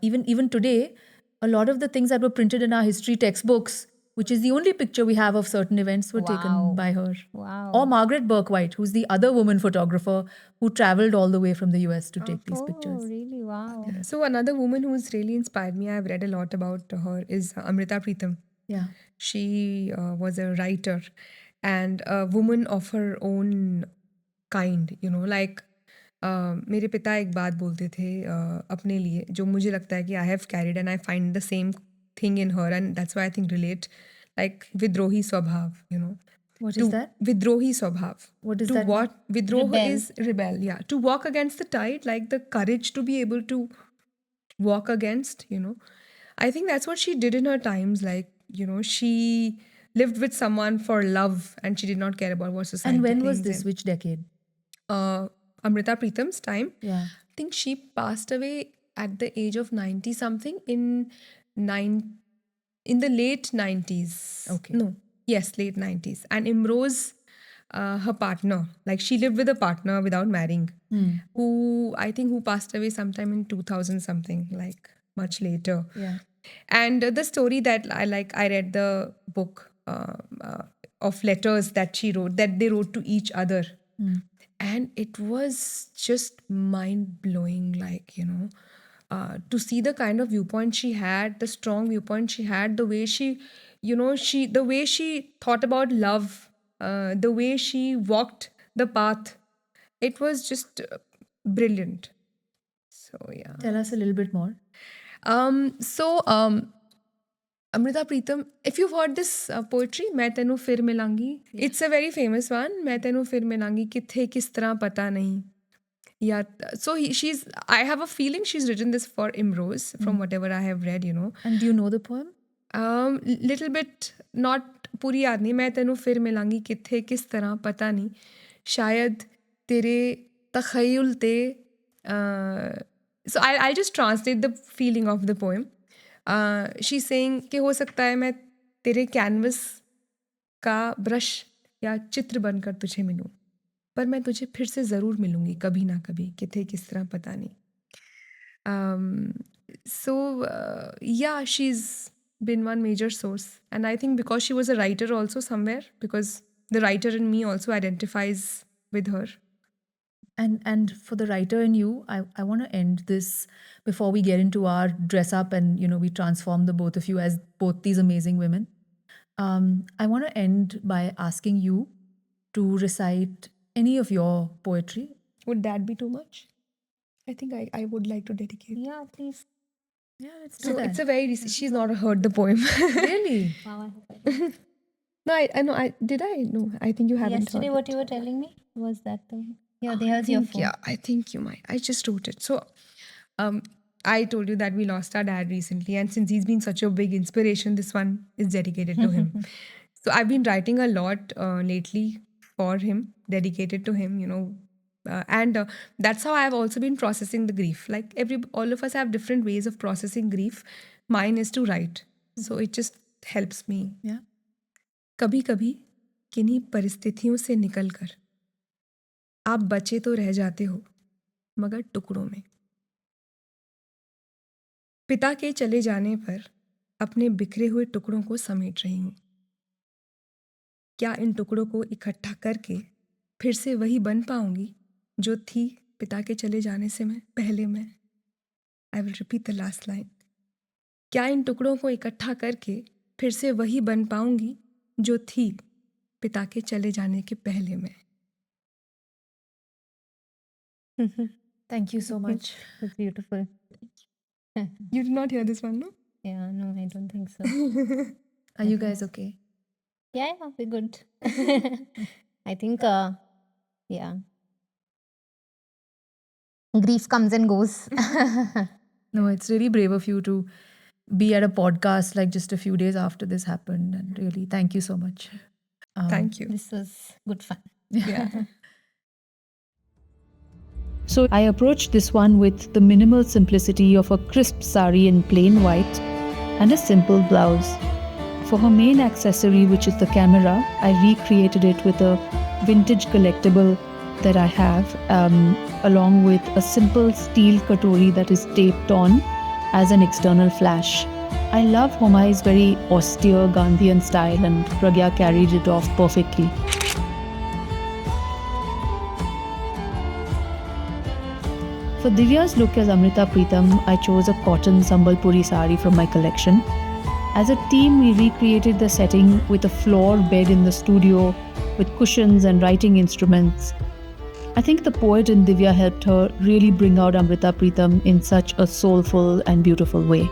even today, a lot of the things that were printed in our history textbooks, which is the only picture we have of certain events, were Wow. taken by her. Wow. Or Margaret Burke-White, who's the other woman photographer who traveled all the way from the US to take these Oh, pictures. really? Wow. So another woman who's really inspired me, I've read a lot about her, is Amrita Pritam. Yeah. She was a writer and a woman of her own kind, you know, like मेरे पिता एक बात बोलते थे अपने लिए जो मुझे लगता है कि I have carried and I find the same thing in her and that's why I think relate like विद्रोही स्वभाव, you know. What is that? Vidrohi swabhav. What does to that mean? what Vidroh Rebel. is rebel, yeah. To walk against the tide, like the courage to be able to walk against, you know. I think that's what she did in her times. Like, you know, she lived with someone for love and she did not care about what society And when was thinks. this? Which decade? Amrita Pritam's time. Yeah. I think she passed away at the age of 90 something in the late 90s. Okay. No. Yes, late 90s. And Imroz, her partner, like she lived with a partner without marrying, who I think who passed away sometime in 2000 something, like much later. Yeah. And the story that I read the book of letters that she wrote, that they wrote to each other. And it was just mind blowing, like, you know, to see the kind of viewpoint she had, the strong viewpoint she had, the way she, you know, the way she thought about love, the way she walked the path. It was just brilliant. So yeah. Tell us a little bit more. Amrita Pritam, if you've heard this poetry, मैं तेनू फिर मिलांगी, it's a very famous one. मैं तेनू फिर मिलांगी किथे किस तरह पता नहीं. Yeah, so I have a feeling she's written this for Imroz, from whatever I have read, you know. And do you know the poem? Little bit not पूरी याद नहीं मैं तेनू फिर मिलांगी किथे किस तरह पता नहीं शायद तेरे तखयुल ते so I just translate the feeling of the poem she saying कि हो सकता है मैं तेरे कैनवस का ब्रश या चित्र बनकर तुझे मिलूं पर मैं तुझे फिर से ज़रूर मिलूंगी कभी ना कभी किथे किस तरह पता नहीं so yeah she's been one major source and I think because she was a writer also somewhere because the writer in me also identifies with her. And for the writer in you, I want to end this before we get into our dress up and we transform the both of you as both these amazing women. I want to end by asking you to recite any of your poetry. Would that be too much? I think I would like to dedicate. Yeah, please. Yeah, let's do So that. it's a very recent. She's not heard the poem. Really? Wow, I hope I did. No, I know. Did I? No, I think you haven't Yesterday, heard what it. you were telling me was that yeah, I there's your think, phone. yeah, I think you might. I just wrote it. So, I told you that we lost our dad recently, and since he's been such a big inspiration, this one is dedicated to him. So I've been writing a lot lately for him, dedicated to him. And that's how I've also been processing the grief. Like all of us have different ways of processing grief. Mine is to write, so it just helps me. Yeah. कभी कभी किन्हीं परिस्थितियों से निकलकर आप बचे तो रह जाते हो मगर टुकड़ों में पिता के चले जाने पर अपने बिखरे हुए टुकड़ों को समेट रही हूँ क्या इन टुकड़ों को इकट्ठा करके फिर से वही बन पाऊंगी जो थी पिता के चले जाने से पहले मैं I will repeat the last line क्या इन टुकड़ों को इकट्ठा करके फिर से वही बन पाऊंगी जो थी पिता के चले जाने के पहले मैं. Thank you so much. It's beautiful. You did not hear this one, no? Yeah, no, I don't think so. Are you guys okay? Yeah, we're good. I think, yeah. Grief comes and goes. No, it's really brave of you to be at a podcast like just a few days after this happened. And really, thank you so much. Thank you. This was good fun. Yeah. So I approached this one with the minimal simplicity of a crisp sari in plain white and a simple blouse. For her main accessory, which is the camera, I recreated it with a vintage collectible that I have, along with a simple steel katori that is taped on as an external flash. I love Homai's very austere Gandhian style, and Pragya carried it off perfectly. For Divya's look as Amrita Pritam, I chose a cotton Sambalpuri sari from my collection. As a team, we recreated the setting with a floor bed in the studio, with cushions and writing instruments. I think the poet in Divya helped her really bring out Amrita Pritam in such a soulful and beautiful way.